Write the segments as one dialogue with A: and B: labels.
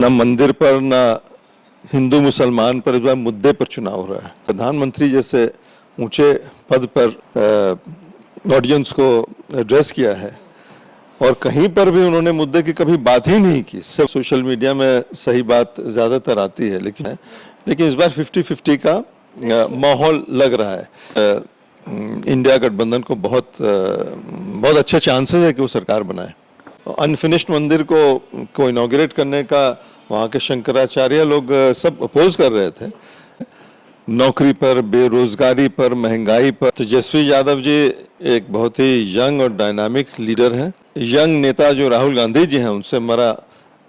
A: न मंदिर पर न हिंदू मुसलमान पर इस बार मुद्दे पर चुनाव हो रहा है। प्रधानमंत्री जैसे ऊंचे पद पर ऑडियंस को एड्रेस किया है और कहीं पर भी उन्होंने मुद्दे की कभी बात ही नहीं की। सिर्फ सोशल मीडिया में सही बात ज़्यादातर आती है, लेकिन इस बार 50-50 का माहौल लग रहा है। इंडिया गठबंधन को बहुत अच्छे चांसेस है कि वो सरकार बनाए। अनफिनिश्ड मंदिर को इनॉग्रेट करने का वहाँ के शंकराचार्य लोग सब अपोज कर रहे थे। नौकरी पर, बेरोजगारी पर, महंगाई पर तेजस्वी यादव जी एक बहुत ही यंग और डायनामिक लीडर हैं। यंग नेता जो राहुल गांधी जी हैं, उनसे हमारा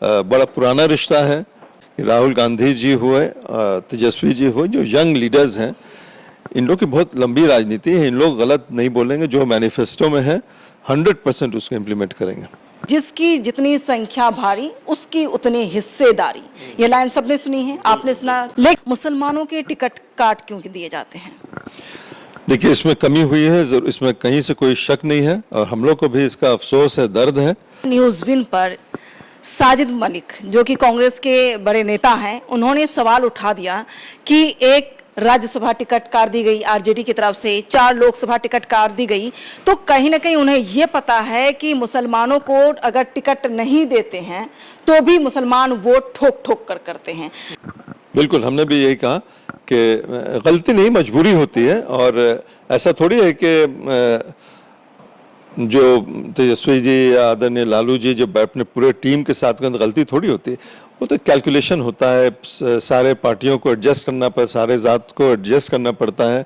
A: बड़ा पुराना रिश्ता है। राहुल गांधी जी हुए, तेजस्वी जी हुए, जो यंग लीडर्स हैं, इन लोग की बहुत लंबी राजनीति है। इन लोग गलत नहीं बोलेंगे। जो मैनिफेस्टो में है 100% उसको इम्प्लीमेंट करेंगे।
B: जिसकी जितनी संख्या भारी उसकी उतनी हिस्सेदारी, ये लाइन सबने सुनी है, आपने सुना। लेकिन मुसलमानों के टिकट काट क्यों दिए जाते हैं?
A: देखिए, इसमें कमी हुई है, इसमें कहीं से कोई शक नहीं है और हम लोग को भी इसका अफसोस है, दर्द है।
B: न्यूज़ विन पर साजिद मलिक, जो कि कांग्रेस के बड़े नेता हैं, उन्होंने सवाल उठा दिया कि एक राज्यसभा टिकट काट दी गई आरजेडी की तरफ से, 4 लोकसभा टिकट काट दी गई, तो कहीं ना कहीं उन्हें ये पता है कि मुसलमानों को अगर टिकट नहीं देते हैं तो भी मुसलमान वोट ठोक ठोक कर करते हैं।
A: बिल्कुल, हमने भी यही कहा कि गलती नहीं, मजबूरी होती है। और ऐसा थोड़ी है कि जो तेजस्वी जी या आदरणीय लालू जी जो अपने पूरे टीम के साथ गलती थोड़ी होती है, वो तो कैलकुलेशन होता है। सारे पार्टियों को एडजस्ट करना पड़ता है, सारे ज़ात को एडजस्ट करना पड़ता है।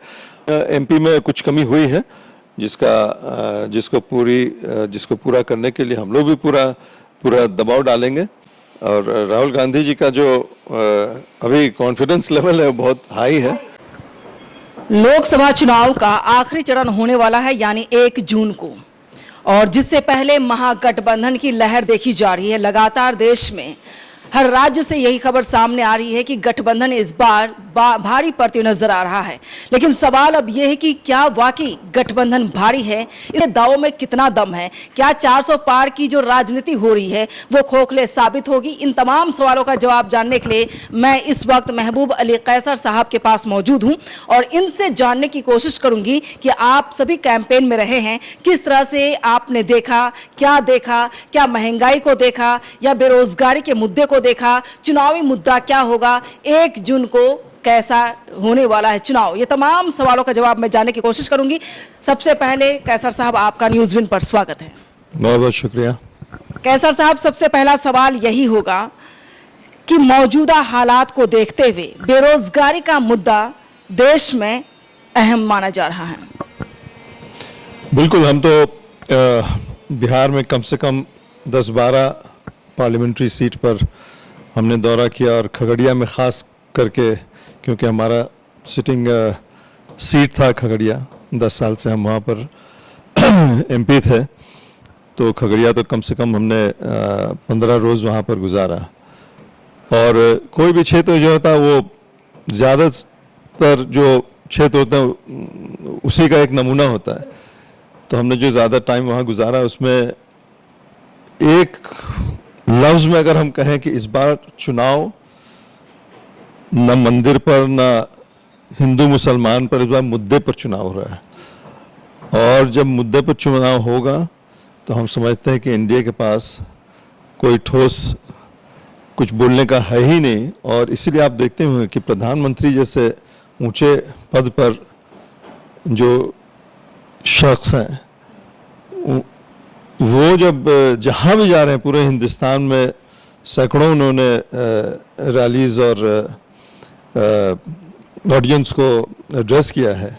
A: एमपी में कुछ कमी हुई है जिसको पूरा करने के लिए हम लोग भी पूरा दबाव डालेंगे। और राहुल गांधी जी का जो अभी कॉन्फिडेंस लेवल है वो बहुत हाई है।
B: लोकसभा चुनाव का आखिरी चरण होने वाला है, यानी 1 जून को, और जिससे पहले महागठबंधन की लहर देखी जा रही है। लगातार देश में हर राज्य से यही खबर सामने आ रही है कि गठबंधन इस बार भारी पड़ते हुए नजर आ रहा है। लेकिन सवाल अब यह है कि क्या वाकई गठबंधन भारी है? इस दावों में कितना दम है? क्या 400 पार की जो राजनीति हो रही है वो खोखले साबित होगी? इन तमाम सवालों का जवाब जानने के लिए मैं इस वक्त महबूब अली कैसर साहब के पास मौजूद हूं और इनसे जानने की कोशिश करूंगी कि आप सभी कैंपेन में रहे हैं, किस तरह से आपने देखा, क्या महंगाई को देखा या बेरोजगारी के मुद्दे को देखा, चुनावी मुद्दा क्या होगा, 1 जून को कैसा होने वाला है चुनाव, ये तमाम सवालों का जवाब मैं जानने की कोशिश करूंगी। सबसे पहले कैसर साहब, आपका न्यूज़ विन पर स्वागत है।
A: बहुत बहुत शुक्रिया।
B: कैसर साहब, सबसे पहला सवाल यही होगा कि मौजूदा हालात को देखते हुए बेरोजगारी का मुद्दा देश में अहम माना जा रहा है।
A: बिल्कुल, हम तो बिहार में कम से कम 10-12 पार्लियामेंट्री सीट पर हमने दौरा किया और खगड़िया में ख़ास करके, क्योंकि हमारा सिटिंग सीट था खगड़िया, 10 साल से हम वहाँ पर एमपी थे, तो खगड़िया तो कम से कम हमने 15 रोज़ वहाँ पर गुजारा। और कोई भी क्षेत्र जो होता है वो ज़्यादातर जो क्षेत्र होते हैं उसी का एक नमूना होता है। तो हमने जो ज़्यादा टाइम वहाँ गुजारा, उसमें एक लफ्ज़ में अगर हम कहें कि इस बार चुनाव न मंदिर पर न हिंदू मुसलमान पर, इस बार मुद्दे पर चुनाव हो रहा है। और जब मुद्दे पर चुनाव होगा तो हम समझते हैं कि एनडीए के पास कोई ठोस कुछ बोलने का है ही नहीं। और इसीलिए आप देखते होंगे कि प्रधानमंत्री जैसे ऊंचे पद पर जो शख्स हैं, वो जब जहाँ भी जा रहे हैं पूरे हिंदुस्तान में सैकड़ों उन्होंने रैलीज और ऑडियंस को एड्रेस किया है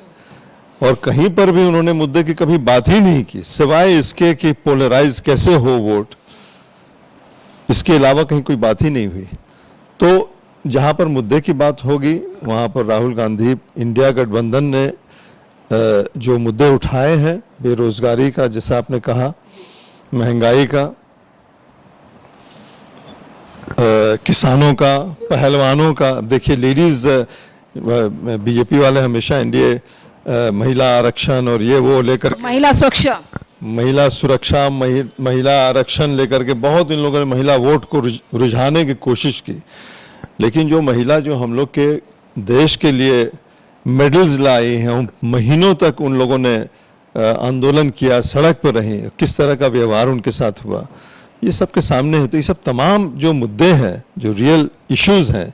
A: और कहीं पर भी उन्होंने मुद्दे की कभी बात ही नहीं की, सिवाय इसके कि पोलराइज कैसे हो वोट, इसके अलावा कहीं कोई बात ही नहीं हुई। तो जहाँ पर मुद्दे की बात होगी वहाँ पर राहुल गांधी, इंडिया गठबंधन ने जो मुद्दे उठाए हैं, बेरोजगारी का जैसा आपने कहा, महंगाई का, किसानों का, पहलवानों का। देखिए, लेडीज़, बीजेपी वाले हमेशा एनडीए महिला आरक्षण और ये वो लेकर,
B: महिला सुरक्षा,
A: महिला सुरक्षा, महिला आरक्षण लेकर के बहुत इन लोगों ने महिला वोट को रुझाने की कोशिश की, लेकिन जो महिला जो हम लोग के देश के लिए मेडल्स लाई हैं, महीनों तक उन लोगों ने आंदोलन किया, सड़क पर रहे, किस तरह का व्यवहार उनके साथ हुआ, ये सब के सामने है। तो ये सब तमाम जो मुद्दे हैं, जो रियल इश्यूज हैं,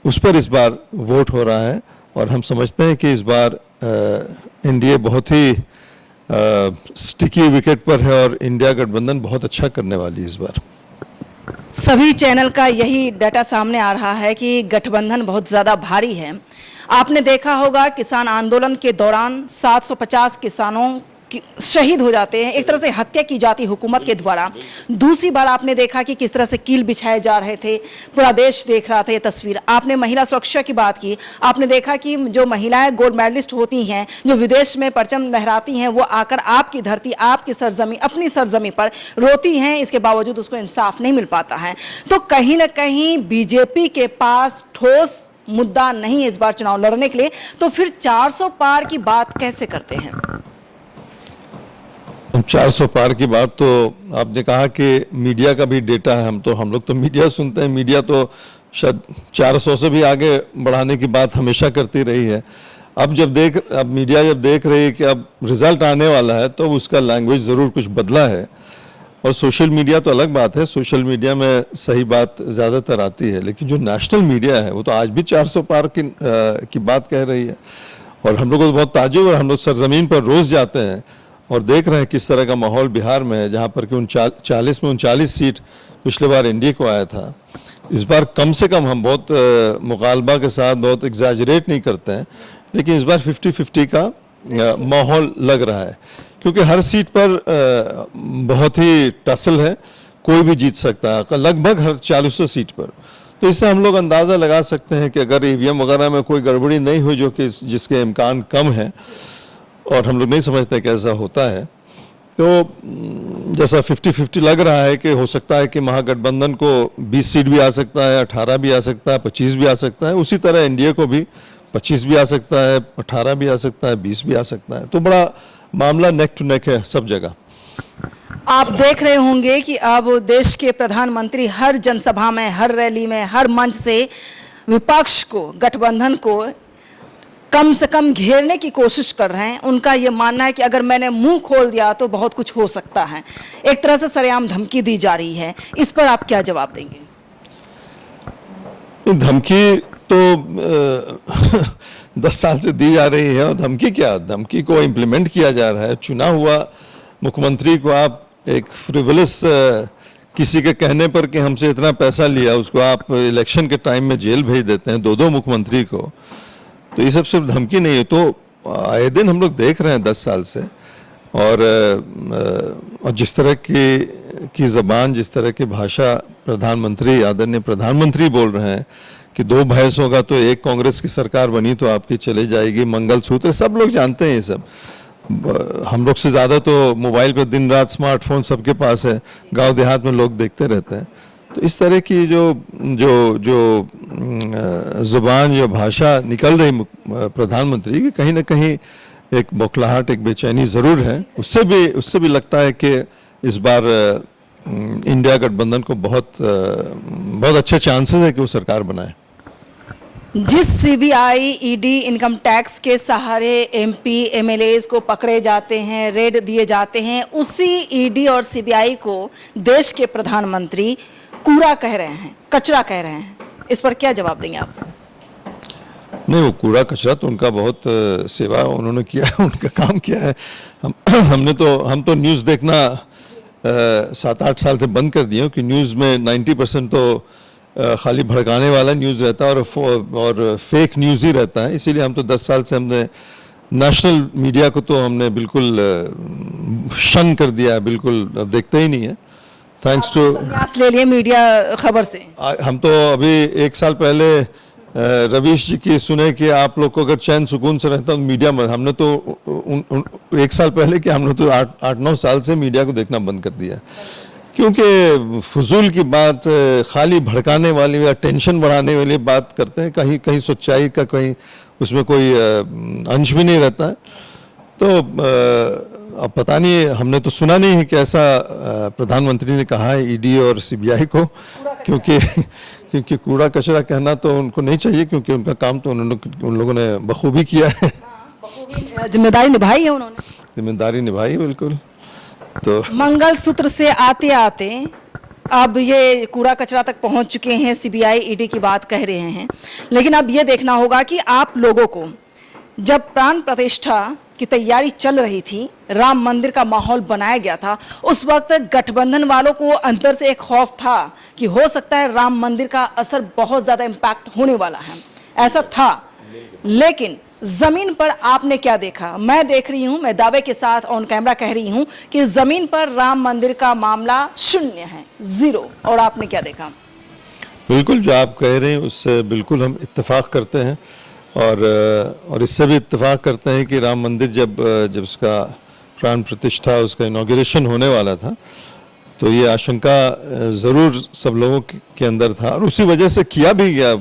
A: उस पर इस बार वोट हो रहा है और हम समझते हैं कि इस बार एनडीए बहुत ही स्टिकी विकेट पर है और इंडिया गठबंधन बहुत अच्छा करने वाली है इस बार।
B: सभी चैनल का यही डाटा सामने आ रहा है कि गठबंधन बहुत ज़्यादा भारी है। आपने देखा होगा किसान आंदोलन के दौरान 750 किसानों शहीद हो जाते हैं, एक तरह से हत्या की जाती हुकूमत के द्वारा। दूसरी बार आपने देखा कि किस तरह से कील बिछाए जा रहे थे, पूरा देश देख रहा था ये तस्वीर। आपने महिला सुरक्षा की बात की, आपने देखा कि जो महिलाएं गोल्ड मेडलिस्ट होती हैं, जो विदेश में परचम लहराती हैं, वो आकर आपकी धरती, आपकी सरजमी, अपनी सरजमी पर रोती हैं, इसके बावजूद उसको इंसाफ नहीं मिल पाता है। तो कहीं ना कहीं बीजेपी के पास ठोस मुद्दा नहीं है इस बार चुनाव लड़ने के लिए, तो फिर 400 पार की बात कैसे करते हैं?
A: 400 पार की बात तो आपने कहा कि मीडिया का भी डेटा है, हम लोग तो मीडिया सुनते हैं, मीडिया तो शायद 400 से भी आगे बढ़ाने की बात हमेशा करती रही है। अब मीडिया जब देख रही है कि अब रिजल्ट आने वाला है, तो उसका लैंग्वेज ज़रूर कुछ बदला है। और सोशल मीडिया तो अलग बात है, सोशल मीडिया में सही बात ज़्यादातर आती है, लेकिन जो नेशनल मीडिया है वो तो आज भी 400 पार की बात कह रही है। और हम लोग को तो बहुत ताज्जुब, और हम लोग सरजमीन पर रोज़ जाते हैं और देख रहे हैं किस तरह का माहौल बिहार में है, जहाँ पर कि 40 में 39 सीट पिछले बार एनडीए को आया था। इस बार कम से कम हम बहुत मुकालबा के साथ बहुत एग्जैजरेट नहीं करते हैं, लेकिन इस बार 50-50 का माहौल लग रहा है, क्योंकि हर सीट पर बहुत ही टसल है, कोई भी जीत सकता है लगभग हर 40 सीट पर। तो इससे हम लोग अंदाज़ा लगा सकते हैं कि अगर ईवीएम वगैरह में कोई गड़बड़ी नहीं हुई, जो कि जिसके इम्कान कम है और हम लोग नहीं समझते कि ऐसा होता है, तो जैसा 50-50 लग रहा है कि हो सकता है कि महागठबंधन को 20 सीट भी आ सकता है, 18 भी आ सकता है, 25 भी आ सकता है। उसी तरह एनडीए को भी 25 भी आ सकता है, 18 भी आ सकता है, 20 भी आ सकता है। तो बड़ा मामला नेक टू नेक है सब जगह।
B: आप देख रहे होंगे कि अब देश के प्रधानमंत्री हर जनसभा में, हर रैली में, हर मंच से विपक्ष को, गठबंधन को कम से कम घेरने की कोशिश कर रहे हैं। उनका ये मानना है कि अगर मैंने मुंह खोल दिया तो बहुत कुछ हो सकता है। एक तरह से सरेआम धमकी दी जा रही है, इस पर आप क्या जवाब देंगे?
A: धमकी तो 10 साल से दी जा रही है, और धमकी क्या, धमकी को इम्प्लीमेंट किया जा रहा है। चुना हुआ मुख्यमंत्री को आप एक फ्रिवलस किसी के कहने पर कि हमसे इतना पैसा लिया, उसको आप इलेक्शन के टाइम में जेल भेज देते हैं, 2 मुख्यमंत्री को। तो ये सब सिर्फ धमकी नहीं है, तो आए दिन हम लोग देख रहे हैं 10 साल से। और जिस तरह की ज़बान, जिस तरह की भाषा प्रधानमंत्री, आदरणीय प्रधानमंत्री बोल रहे हैं कि 2 भैंस होगा तो एक कांग्रेस की सरकार बनी तो आपकी चली जाएगी, मंगलसूत्र, सब लोग जानते हैं ये सब। हम लोग से ज़्यादा तो मोबाइल पे दिन रात स्मार्टफोन सबके पास है, गांव देहात में लोग देखते रहते हैं। तो इस तरह की जो ज़ुबान, जो भाषा निकल रही प्रधानमंत्री की, कहीं ना कहीं एक बौखलाहट, एक बेचैनी ज़रूर है। उससे भी लगता है कि इस बार इंडिया गठबंधन को बहुत अच्छे चांसेस है कि वो सरकार बनाए।
B: जिस सीबीआई, ईडी, इनकम टैक्स के सहारे एमपी, एमएलएज को पकड़े जाते हैं, रेड दिए जाते हैं, उसी ईडी और सीबीआई को देश के प्रधानमंत्री कूड़ा कह रहे हैं, कचरा कह रहे हैं। इस पर क्या जवाब देंगे आप?
A: नहीं, वो कूड़ा कचरा तो उनका बहुत सेवा उन्होंने किया है, उनका काम किया है। हम तो न्यूज़ देखना 7-8 साल से बंद कर दिए, कि न्यूज़ में 90% तो खाली भड़काने वाला न्यूज़ रहता है और फेक न्यूज़ ही रहता है। इसीलिए हम तो 10 साल से हमने नेशनल मीडिया को तो हमने बिल्कुल शन कर दिया है, बिल्कुल देखते ही नहीं है। थैंक्स टू
B: संन्यास ले लिए मीडिया खबर से।
A: हम तो अभी 1 साल पहले रवीश जी की सुने कि आप लोग को अगर चैन सुकून से रहता मीडिया में, हमने तो 1 साल पहले कि हमने तो 8-9 साल से मीडिया को देखना बंद कर दिया, क्योंकि फजूल की बात, खाली भड़काने वाली या टेंशन बढ़ाने वाली बात करते हैं। कहीं सच्चाई का, कहीं उसमें कोई अंश भी नहीं रहता है। तो अब पता नहीं, हमने तो सुना नहीं है कि ऐसा प्रधानमंत्री ने कहा है ईडी और सीबीआई को, क्योंकि कूड़ा कचरा कहना तो उनको नहीं चाहिए, क्योंकि उनका काम तो उन लोगों ने बखूबी किया है।
B: जिम्मेदारी निभाई है उन्होंने,
A: जिम्मेदारी निभाई बिल्कुल। तो
B: मंगलसूत्र से आते आते अब ये कूड़ा कचरा तक पहुंच चुके हैं, सीबीआई ईडी की बात कह रहे हैं। लेकिन अब ये देखना होगा कि आप लोगों को जब प्राण प्रतिष्ठा की तैयारी चल रही थी, राम मंदिर का माहौल बनाया गया था, उस वक्त गठबंधन वालों को अंदर से एक खौफ था कि हो सकता है राम मंदिर का असर बहुत ज्यादा इम्पैक्ट होने वाला है, ऐसा था। लेकिन जमीन पर आपने क्या देखा? मैं देख रही हूं, मैं दावे के साथ ऑन कैमरा कह रही हूं कि जमीन पर राम मंदिर का मामला शून्य है, 0। और आपने क्या देखा?
A: बिल्कुल जो आप कह रहे हैं उससे बिल्कुल हम इत्तेफाक करते हैं, और इससे भी इत्तेफाक करते हैं कि राम मंदिर जब उसका प्राण प्रतिष्ठा, उसका इनॉग्रेशन होने वाला था, तो ये आशंका ज़रूर सब लोगों के अंदर था, और उसी वजह से किया भी गया।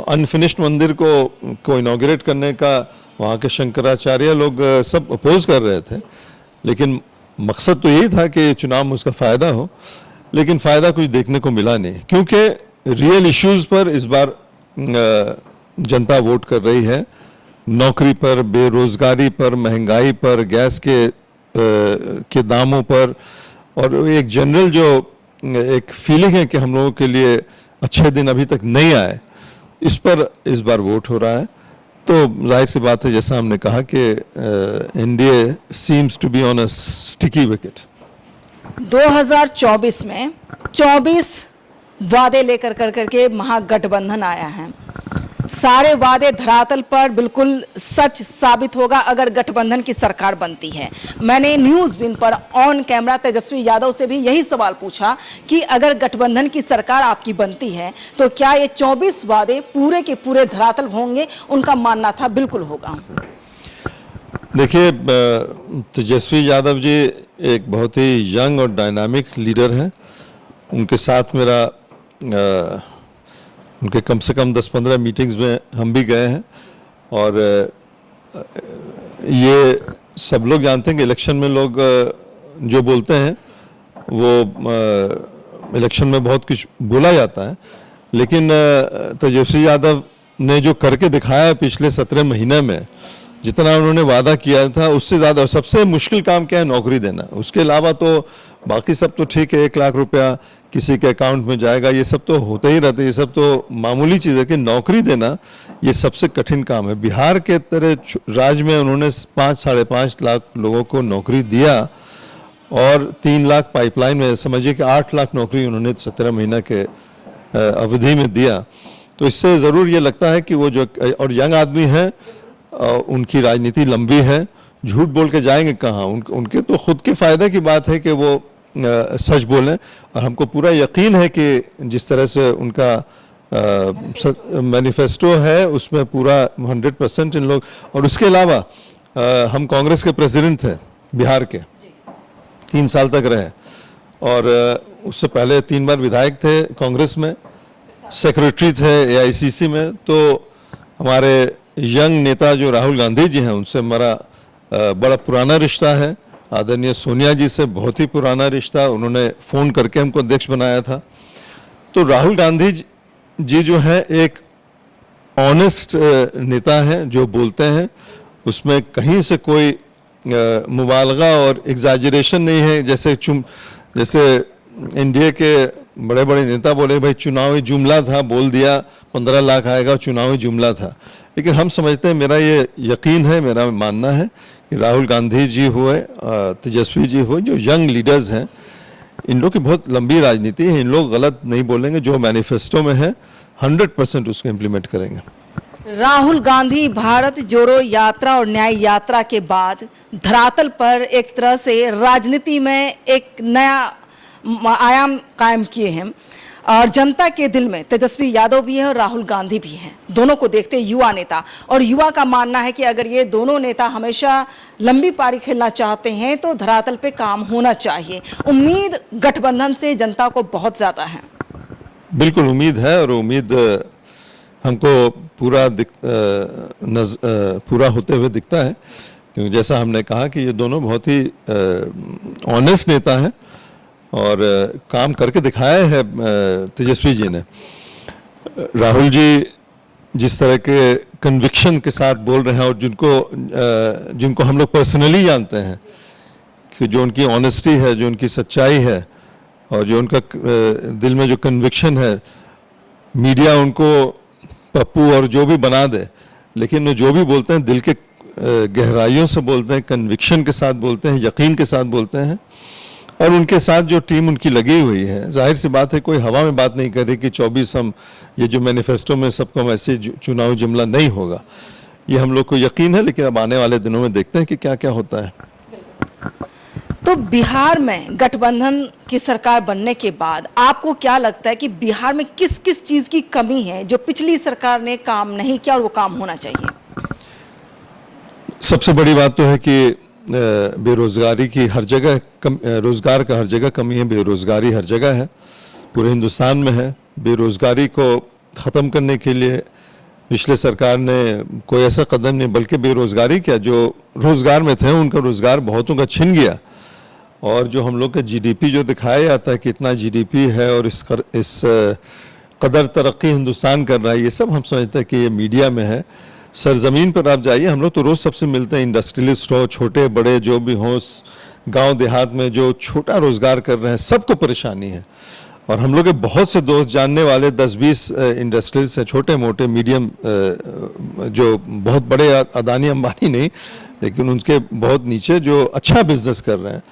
A: अनफिनिश्ड मंदिर को इनॉग्रेट करने का वहाँ के शंकराचार्य लोग सब अपोज कर रहे थे, लेकिन मकसद तो यही था कि चुनाव में उसका फ़ायदा हो, लेकिन फ़ायदा कुछ देखने को मिला नहीं, क्योंकि रियल इश्यूज़ पर इस बार जनता वोट कर रही है। नौकरी पर, बेरोजगारी पर, महंगाई पर, गैस के दामों पर, और एक जनरल जो एक फीलिंग है कि हम लोगों के लिए अच्छे दिन अभी तक नहीं आए, इस पर इस बार वोट हो रहा है। तो जाहिर सी बात है, जैसा हमने कहा कि NDA seems to be on a sticky wicket.
B: 2024 में 24 वादे लेकर करके महागठबंधन आया है। सारे वादे धरातल पर बिल्कुल सच साबित होगा अगर गठबंधन की सरकार बनती है। मैंने न्यूज़ विन पर ऑन कैमरा तेजस्वी यादव से भी यही सवाल पूछा कि अगर गठबंधन की सरकार आपकी बनती है तो क्या ये 24 वादे पूरे के पूरे धरातल होंगे? उनका मानना था बिल्कुल होगा।
A: देखिए, तेजस्वी यादव जी एक बहुत ही यंग और डायनामिक लीडर हैं। उनके साथ मेरा उनके कम से कम 10-15 मीटिंग्स में हम भी गए हैं, और ये सब लोग जानते हैं कि इलेक्शन में लोग जो बोलते हैं वो इलेक्शन में बहुत कुछ बोला जाता है, लेकिन तेजस्वी यादव ने जो करके दिखाया है पिछले 17 महीने में, जितना उन्होंने वादा किया था उससे ज़्यादा। और सबसे मुश्किल काम क्या है? नौकरी देना। उसके अलावा तो बाकी सब तो ठीक है, 1 लाख रुपया किसी के अकाउंट में जाएगा, ये सब तो होते ही रहते, ये सब तो मामूली चीज़ है। कि नौकरी देना ये सबसे कठिन काम है। बिहार के तरह राज्य में उन्होंने 5-5.5 लाख लोगों को नौकरी दिया, और 3 लाख पाइपलाइन में, समझिए कि 8 लाख नौकरी उन्होंने 17 महीना के अवधि में दिया। तो इससे ज़रूर ये लगता है कि वो जो और यंग आदमी है, उनकी राजनीति लंबी है, झूठ बोल के जाएंगे कहाँ? उनके तो खुद के फ़ायदे की बात है कि वो सच बोलें, और हमको पूरा यकीन है कि जिस तरह से उनका मैनिफेस्टो है उसमें पूरा 100% इन लोग। और उसके अलावा हम कांग्रेस के प्रेसिडेंट थे बिहार के, 3 साल तक रहे, और उससे पहले 3 बार विधायक थे कांग्रेस में, सेक्रेटरी थे एआईसीसी में। तो हमारे यंग नेता जो राहुल गांधी जी हैं, उनसे हमारा बड़ा पुराना रिश्ता है। आदरणीय सोनिया जी से बहुत ही पुराना रिश्ता, उन्होंने फ़ोन करके हमको अध्यक्ष बनाया था। तो राहुल गांधी जी जो है एक ऑनेस्ट नेता हैं, जो बोलते हैं उसमें कहीं से कोई मुबालगा और एग्जैजरेशन नहीं है। जैसे एनडीए के बड़े बड़े नेता बोले भाई चुनावी जुमला था, बोल दिया 15 लाख आएगा, चुनावी जुमला था। लेकिन हम समझते हैं, मेरा ये यकीन है, मेरा मानना है कि राहुल गांधी जी हुए, तेजस्वी जी हुए, जो यंग लीडर्स हैं, इन लोग की बहुत लंबी राजनीति है। इन लोग गलत नहीं बोलेंगे, जो मैनिफेस्टो में है 100% उसको इम्प्लीमेंट करेंगे।
B: राहुल गांधी भारत जोड़ो यात्रा और न्याय यात्रा के बाद धरातल पर एक तरह से राजनीति में एक नया आयाम कायम किए हैं, और जनता के दिल में तेजस्वी यादव भी है और राहुल गांधी भी हैं। दोनों को देखते युवा नेता, और युवा का मानना है कि अगर ये दोनों नेता हमेशा लंबी पारी खेलना चाहते हैं तो धरातल पे काम होना चाहिए। उम्मीद गठबंधन से जनता को बहुत ज़्यादा है।
A: बिल्कुल उम्मीद है, और उम्मीद हमको पूरा होते हुए दिखता है। क्योंकि जैसा हमने कहा कि ये दोनों बहुत ही ऑनेस्ट नेता हैं और काम करके दिखाया है तेजस्वी जी ने। राहुल जी जिस तरह के कन्विक्शन के साथ बोल रहे हैं और जिनको हम लोग पर्सनली जानते हैं कि जो उनकी ऑनेस्टी है, जो उनकी सच्चाई है और जो उनका दिल में जो कन्विक्शन है, मीडिया उनको पप्पू और जो भी बना दे, लेकिन वो जो भी बोलते हैं दिल के गहराइयों से बोलते हैं, कन्विक्शन के साथ बोलते हैं, यकीन के साथ बोलते हैं। और उनके साथ जो टीम उनकी लगी हुई है, जाहिर सी बात है कोई हवा में बात नहीं कर रही कि 24 हम ये जो मैनिफेस्टो में सबको ऐसे चुनावी जुमला नहीं होगा, ये हम लोग को यकीन है। लेकिन अब आने वाले दिनों में देखते हैं कि क्या क्या होता है।
B: तो बिहार में गठबंधन की सरकार बनने के बाद आपको क्या लगता है कि बिहार में किस किस चीज की कमी है जो पिछली सरकार ने काम नहीं किया और वो काम होना चाहिए?
A: सबसे बड़ी बात तो है कि बेरोजगारी की हर जगह रोजगार का हर जगह कमी है, बेरोजगारी हर जगह है, पूरे हिंदुस्तान में है। बेरोजगारी को ख़त्म करने के लिए पिछले सरकार ने कोई ऐसा कदम नहीं, बल्कि बेरोजगारी क्या, जो रोजगार में थे उनका रोजगार बहुतों का छिन गया। और जो हम लोग का जीडीपी जो दिखाया जाता है कि इतना जीडीपी है और इस कदर तरक्की हिंदुस्तान कर रहा है, ये सब हम समझते हैं कि ये मीडिया में है। सरजमीन पर आप जाइए, हम लोग तो रोज़ सबसे मिलते हैं, इंडस्ट्रियलिस्ट हो, छोटे बड़े जो भी हों, गांव देहात में जो छोटा रोज़गार कर रहे हैं, सबको परेशानी है। और हम लोग के बहुत से दोस्त जानने वाले 10-20 इंडस्ट्रियलिस्ट हैं, छोटे मोटे मीडियम, जो बहुत बड़े अदानी अंबानी नहीं, लेकिन उनके बहुत नीचे जो अच्छा बिजनेस कर रहे हैं।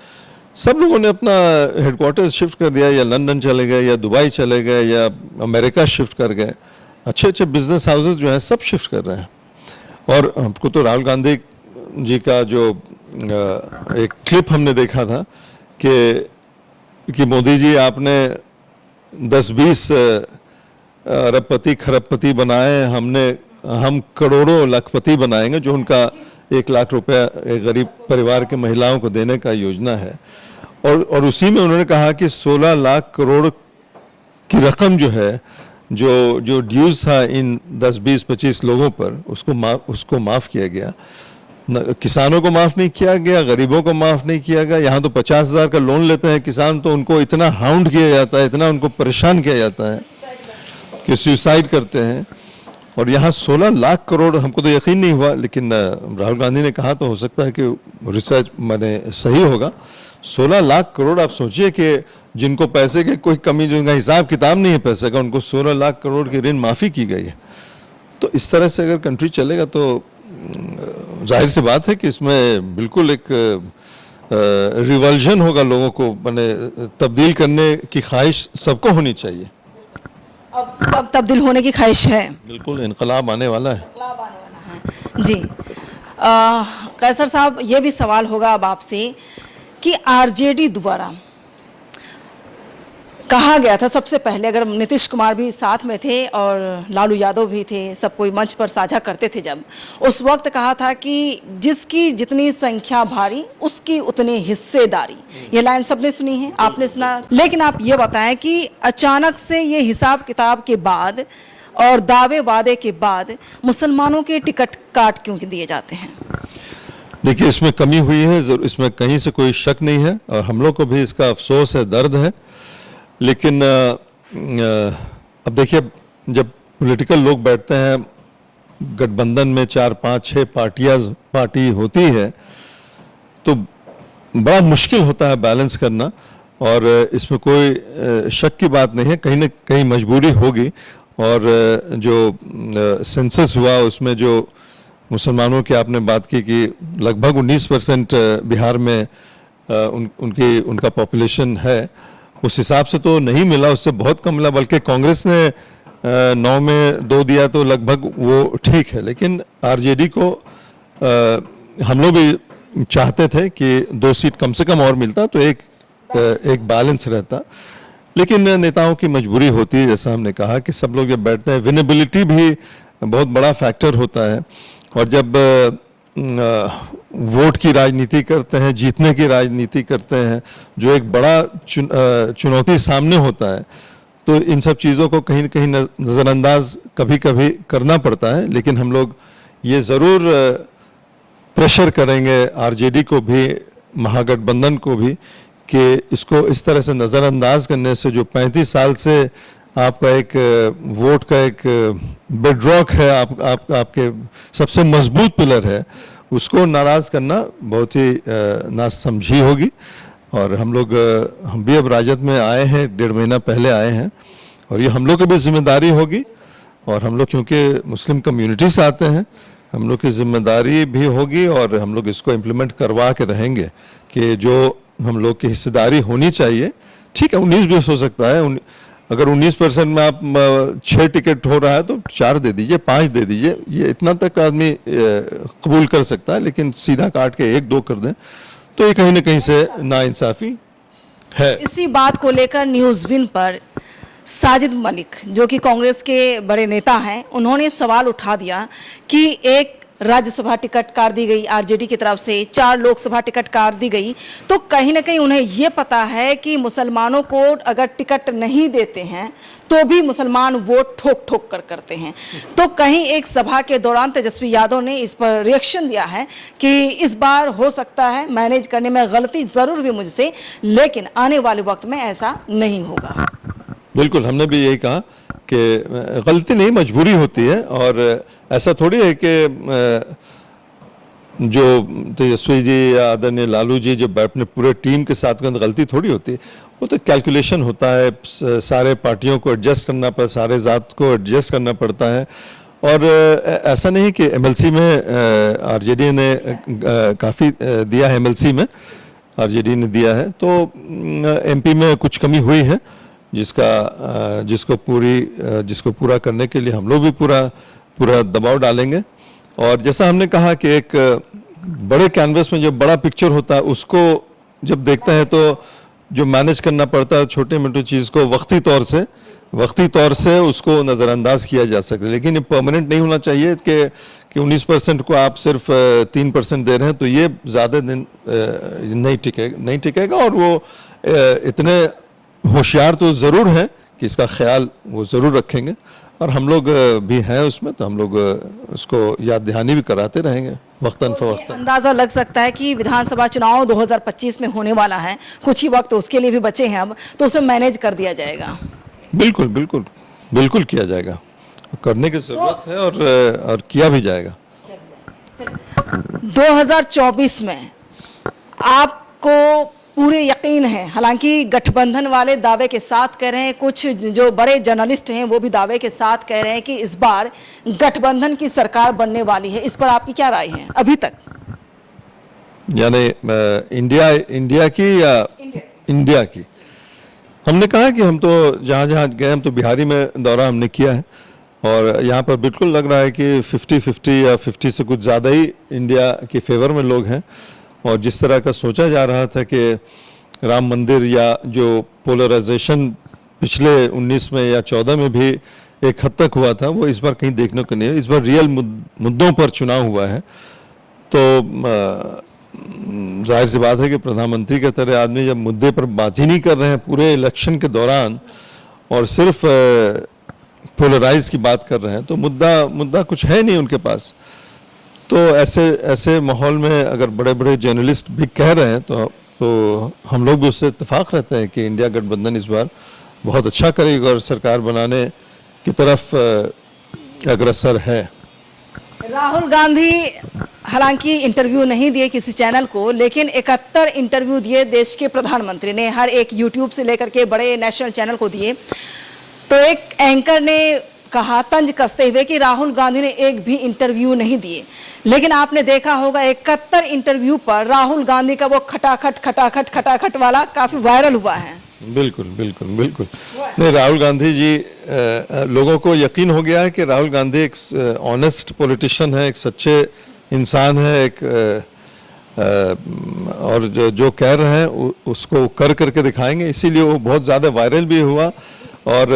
A: सब लोगों ने अपना हेडक्वार्टर्स शिफ्ट कर दिया, या लंदन चले गए, या दुबई चले गए, या अमेरिका शिफ्ट कर गए। अच्छे अच्छे बिजनेस हाउसेस जो हैं सब शिफ्ट कर रहे हैं। और हमको तो राहुल गांधी जी का जो एक क्लिप हमने देखा था कि मोदी जी आपने 10-20 अरबपति खरबपति बनाए, हम करोड़ों लाखपति बनाएंगे, जो उनका 1 लाख रुपया एक गरीब परिवार के महिलाओं को देने का योजना है। और उसी में उन्होंने कहा कि 16 लाख करोड़ की रकम जो है, जो ड्यूज था इन 10-20-25 लोगों पर, उसको माफ़ किया गया। किसानों को माफ़ नहीं किया गया, गरीबों को माफ़ नहीं किया गया। यहाँ तो 50,000 का लोन लेते हैं किसान, तो उनको इतना हाउंड किया जाता है, इतना उनको परेशान किया जाता है कि सुसाइड करते हैं। और यहाँ 16 लाख करोड़, हमको तो यकीन नहीं हुआ, लेकिन राहुल गांधी ने कहा तो हो सकता है कि रिसर्च माने सही होगा। 16 लाख करोड़, आप सोचिए कि जिनको पैसे की कोई कमी, जिनका हिसाब किताब नहीं है पैसे का, उनको 16 लाख करोड़ की ऋण माफ़ी की गई है। तो इस तरह से अगर कंट्री चलेगा तो जाहिर सी बात है कि इसमें बिल्कुल एक रिवल्जन होगा, लोगों को माने तब्दील करने की ख्वाहिश सबको होनी चाहिए।
B: अब तब्दील होने की ख्वाहिश है,
A: बिल्कुल इनकलाब आने वाला है।
B: जी। कैसर साहब, ये भी सवाल होगा अब आपसे कि आरजेडी द्वारा कहा गया था सबसे पहले, अगर नीतीश कुमार भी साथ में थे और लालू यादव भी थे, सब कोई मंच पर साझा करते थे, जब उस वक्त कहा था कि जिसकी जितनी संख्या भारी उसकी उतनी हिस्सेदारी। ये लाइन सबने सुनी है, आपने सुना। लेकिन आप ये बताएं कि अचानक से ये हिसाब किताब के बाद और दावे वादे के बाद मुसलमानों के टिकट काट क्यों दिए जाते हैं?
A: देखिए, इसमें कमी हुई है, इसमें कहीं से कोई शक नहीं है, और हम लोग को भी इसका अफसोस है, दर्द है। लेकिन अब देखिए, जब पॉलिटिकल लोग बैठते हैं, गठबंधन में 4-5-6 पार्टी होती है, तो बड़ा मुश्किल होता है बैलेंस करना। और इसमें कोई शक की बात नहीं है, कहीं ना कहीं मजबूरी होगी। और जो सेंसस हुआ उसमें जो मुसलमानों की आपने बात की कि लगभग 19% बिहार में उनका पॉपुलेशन है, उस हिसाब से तो नहीं मिला, उससे बहुत कम मिला। बल्कि कांग्रेस ने 9 में 2 दिया, तो लगभग वो ठीक है। लेकिन आरजेडी को हम लोग भी चाहते थे कि 2 सीट कम से कम और मिलता, तो एक बैलेंस रहता। लेकिन नेताओं की मजबूरी होती है, जैसा हमने कहा कि सब लोग जब बैठते हैं, विनेबिलिटी भी बहुत बड़ा फैक्टर होता है। और जब वोट की राजनीति करते हैं, जीतने की राजनीति करते हैं, जो एक बड़ा चुनौती सामने होता है, तो इन सब चीज़ों को कहीं न कहीं नज़रअंदाज कभी कभी करना पड़ता है। लेकिन हम लोग ये ज़रूर प्रेशर करेंगे आरजेडी को भी, महागठबंधन को भी, कि इसको इस तरह से नज़रअंदाज करने से जो 35 साल से आपका एक वोट का एक बेडरॉक है, आपके सबसे मजबूत पिलर है, उसको नाराज़ करना बहुत ही नासमझी होगी। और हम भी अब राजद में आए हैं, 1.5 महीना पहले आए हैं, और ये हम लोग की भी जिम्मेदारी होगी। और हम लोग क्योंकि मुस्लिम कम्युनिटी से आते हैं, हम लोग की जिम्मेदारी भी होगी, और हम लोग इसको इम्प्लीमेंट करवा के रहेंगे कि जो हम लोग की हिस्सेदारी होनी चाहिए। ठीक है, 19 भी हो सकता है, अगर 19% में आप 6 टिकट हो रहा है तो 4 दे दीजिए, 5 दे दीजिए, ये इतना तक आदमी कबूल कर सकता है। लेकिन सीधा काट के 1-2 कर दें तो ये कहीं ना कहीं से नाइंसाफ़ी है।
B: इसी बात को लेकर न्यूज़ विन पर साजिद मलिक, जो कि कांग्रेस के बड़े नेता हैं, उन्होंने सवाल उठा दिया कि एक राज्यसभा टिकट काट दी गई आरजेडी की तरफ से, 4 लोकसभा टिकट काट दी गई, तो कहीं ना कहीं उन्हें यह पता है कि मुसलमानों को अगर टिकट नहीं देते हैं तो भी मुसलमान वोट ठोक ठोक कर करते हैं। तो कहीं एक सभा के दौरान तेजस्वी यादव ने इस पर रिएक्शन दिया है कि इस बार हो सकता है मैनेज करने में गलती ज़रूर हुई मुझसे, लेकिन आने वाले वक्त में ऐसा नहीं होगा।
A: बिल्कुल, हमने भी यही कहा कि गलती नहीं, मजबूरी होती है। और ऐसा थोड़ी है कि जो तेजस्वी जी या आदरणीय लालू जी जो अपने पूरे टीम के साथ गलती थोड़ी होती है, वो तो कैलकुलेशन होता है, सारे पार्टियों को एडजस्ट करना पड़ता है, सारे ज़ात को एडजस्ट करना पड़ता है। और ऐसा नहीं कि एमएलसी में आरजेडी ने काफ़ी दिया है, एमएलसी में आरजेडी ने दिया है, तो एमपी में कुछ कमी हुई है, जिसको पूरा करने के लिए हम लोग भी पूरा दबाव डालेंगे। और जैसा हमने कहा कि एक बड़े कैनवस में जो बड़ा पिक्चर होता है उसको जब देखते हैं तो जो मैनेज करना पड़ता है छोटे मोटे चीज़ को वक्ती तौर से उसको नज़रअंदाज किया जा सकता है। लेकिन ये परमानेंट नहीं होना चाहिए कि 19% को आप सिर्फ 3% दे रहे हैं तो ये ज़्यादा दिन नहीं टिकेगा। और वो इतने होशियार तो ज़रूर हैं कि इसका ख्याल वो ज़रूर रखेंगे, और हम लोग भी हैं उसमें, तो हम लोग उसको याद दहानी भी कराते रहेंगे वक्तन फवक्तन।
B: अंदाज़ा लग सकता है कि विधानसभा चुनाव 2025 में होने वाला है, कुछ ही वक्त उसके लिए भी बचे हैं अब, तो उसमें मैनेज कर दिया जाएगा। बिल्कुल किया जाएगा, करने की ज़रूरत है और किया भी जाएगा। 2024 में आपको पूरे यकीन है, हालांकि गठबंधन वाले दावे के साथ कह रहे हैं, कुछ जो बड़े जर्नलिस्ट हैं वो भी दावे के साथ कह रहे हैं कि इस बार गठबंधन की सरकार बनने वाली है, इस पर आपकी क्या राय है अभी तक?
A: यानी इंडिया की या इंडिया की? हमने कहा कि हम तो जहाँ गए, हम तो बिहारी में दौरा हमने किया है, और यहाँ पर बिल्कुल लग रहा है कि 50-50 या 50 से कुछ ज़्यादा ही इंडिया के फेवर में लोग हैं। और जिस तरह का सोचा जा रहा था कि राम मंदिर या जो पोलराइजेशन पिछले 19 में या 14 में भी एक हद तक हुआ था, वो इस बार कहीं देखने को नहीं है। इस बार रियल मुद्दों पर चुनाव हुआ है, तो जाहिर सी बात है कि प्रधानमंत्री के तरह आदमी जब मुद्दे पर बात ही नहीं कर रहे हैं पूरे इलेक्शन के दौरान और सिर्फ पोलराइज की बात कर रहे हैं, तो मुद्दा कुछ है नहीं उनके पास। तो ऐसे माहौल में अगर बड़े बड़े जर्नलिस्ट भी कह रहे हैं तो हम लोग भी उससे इत्तेफाक रहते हैं कि इंडिया गठबंधन इस बार बहुत अच्छा करेगा और सरकार बनाने की तरफ अग्रसर है।
B: राहुल गांधी हालांकि इंटरव्यू नहीं दिए किसी चैनल को, लेकिन 71 इंटरव्यू दिए देश के प्रधानमंत्री ने, हर एक यूट्यूब से लेकर के बड़े नेशनल चैनल को दिए। तो एक एंकर ने कहा तंज कसते हुए कि राहुल गांधी ने एक भी इंटरव्यू नहीं दिए, लेकिन आपने देखा होगा 71 इंटरव्यू पर राहुल गांधी का वो खटाखट वाला काफी वायरल हुआ है।
A: बिल्कुल नहीं, राहुल गांधी जी लोगों को यकीन हो गया है कि राहुल गांधी एक ऑनेस्ट पॉलिटिशियन है, एक सच्चे इंसान है, और जो कह रहे हैं उसको करके दिखाएंगे, इसीलिए वो बहुत ज़्यादा वायरल भी हुआ। और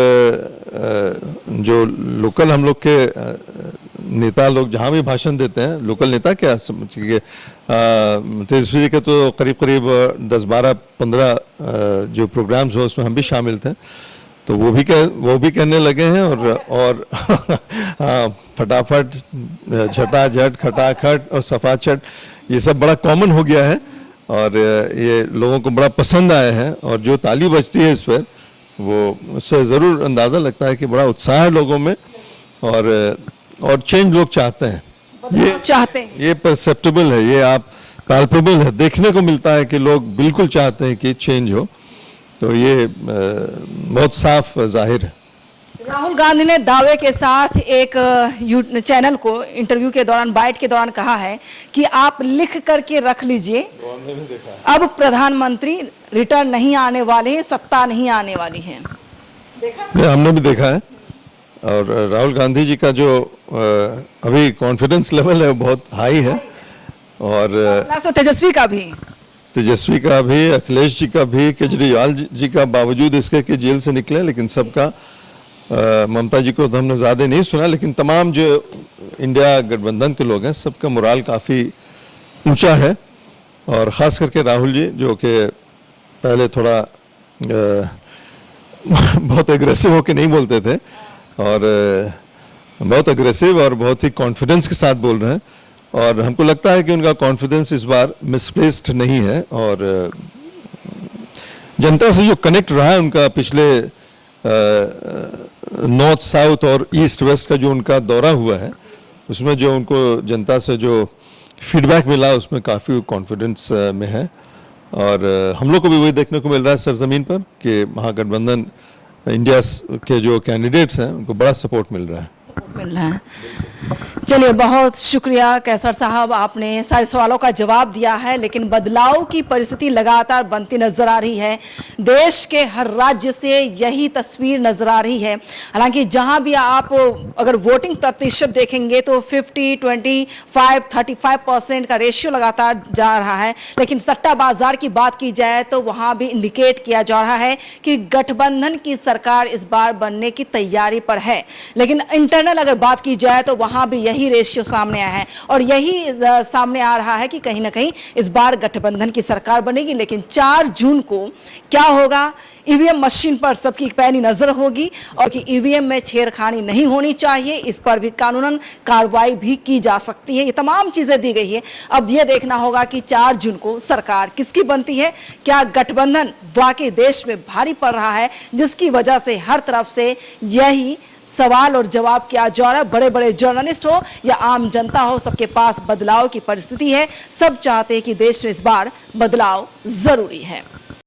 A: जो लोकल हम लोग के नेता लोग जहाँ भी भाषण देते हैं, लोकल नेता क्या समझिए, तेजस्वी जी के तो करीब 10, 12, 15 जो प्रोग्राम्स हो उसमें हम भी शामिल थे, तो वो भी कहने लगे हैं और हाँ, फटाफट, झटाझट, खटाखट और सफाचट, ये सब बड़ा कॉमन हो गया है और ये लोगों को बड़ा पसंद आया है। और जो ताली बजती है इस पर, वो उससे ज़रूर अंदाज़ा लगता है कि बड़ा उत्साह है लोगों में और चेंज लोग चाहते हैं। ये परसेप्टेबल है, ये आप पाल्पेबल है, देखने को मिलता है कि लोग बिल्कुल चाहते हैं कि चेंज हो, तो ये बहुत साफ जाहिर है।
B: राहुल गांधी ने दावे के साथ एक चैनल को इंटरव्यू के दौरान, बाइट के दौरान कहा है कि आप लिख करके रख लीजिए, अब प्रधानमंत्री रिटर्न नहीं आने वाले हैं, सत्ता नहीं आने वाली है। देखा?
A: हमने भी देखा है और राहुल गांधी जी का जो अभी कॉन्फिडेंस लेवल है वो बहुत हाई है और
B: तेजस्वी का भी, अखिलेश जी का भी, केजरीवाल जी का, बावजूद इसके कि जेल से निकले, लेकिन सबका, ममता जी को तो हमने ज़्यादा नहीं सुना, लेकिन तमाम जो इंडिया गठबंधन के लोग हैं सबका मोराल काफ़ी ऊंचा है। और ख़ास करके राहुल जी, जो कि पहले थोड़ा बहुत एग्रेसिव होकर नहीं बोलते थे और बहुत एग्रेसिव और बहुत ही कॉन्फिडेंस के साथ बोल रहे हैं और हमको लगता है कि उनका कॉन्फिडेंस इस बार मिसप्लेस्ड नहीं है और जनता से जो कनेक्ट रहा है उनका पिछले नॉर्थ साउथ और ईस्ट वेस्ट का जो उनका दौरा हुआ है, उसमें जो उनको जनता से जो फीडबैक मिला उसमें काफ़ी कॉन्फिडेंस में है और हम लोग को भी वही देखने को मिल रहा है सरजमीन पर कि महागठबंधन इंडिया के जो कैंडिडेट्स हैं उनको बड़ा सपोर्ट मिल रहा है। चलिए, बहुत शुक्रिया कैसर साहब, आपने सारे सवालों का जवाब दिया है, लेकिन बदलाव की परिस्थिति लगातार बनती नजर आ रही है। देश के हर राज्य से यही तस्वीर नजर आ रही है। हालांकि जहां भी आप अगर वोटिंग प्रतिशत देखेंगे तो 50, 25, 35% का रेशियो लगातार जा रहा है, लेकिन सट्टा बाजार की बात की जाए तो वहां भी इंडिकेट किया जा रहा है कि गठबंधन की सरकार इस बार बनने की तैयारी पर है। लेकिन इंटरनल अगर बात की जाए तो वहां भी यही रेशियो सामने आया है और यही सामने आ रहा है कि कहीं ना कहीं इस बार गठबंधन की सरकार बनेगी। लेकिन 4 जून को क्या होगा, ईवीएम मशीन पर सबकी पैनी नजर होगी और कि ईवीएम में छेड़खानी नहीं होनी चाहिए, इस पर भी कानूनन कार्रवाई भी की जा सकती है। ये तमाम चीजें दी गई है। अब ये देखना होगा कि 4 जून को सरकार किसकी बनती है। क्या गठबंधन वाकई देश में भारी पड़ रहा है, जिसकी वजह से हर तरफ से यही सवाल और जवाब किया जा रहा है। बड़े बड़े जर्नलिस्ट हो या आम जनता हो, सबके पास बदलाव की परिस्थिति है। सब चाहते हैं कि देश में इस बार बदलाव जरूरी है।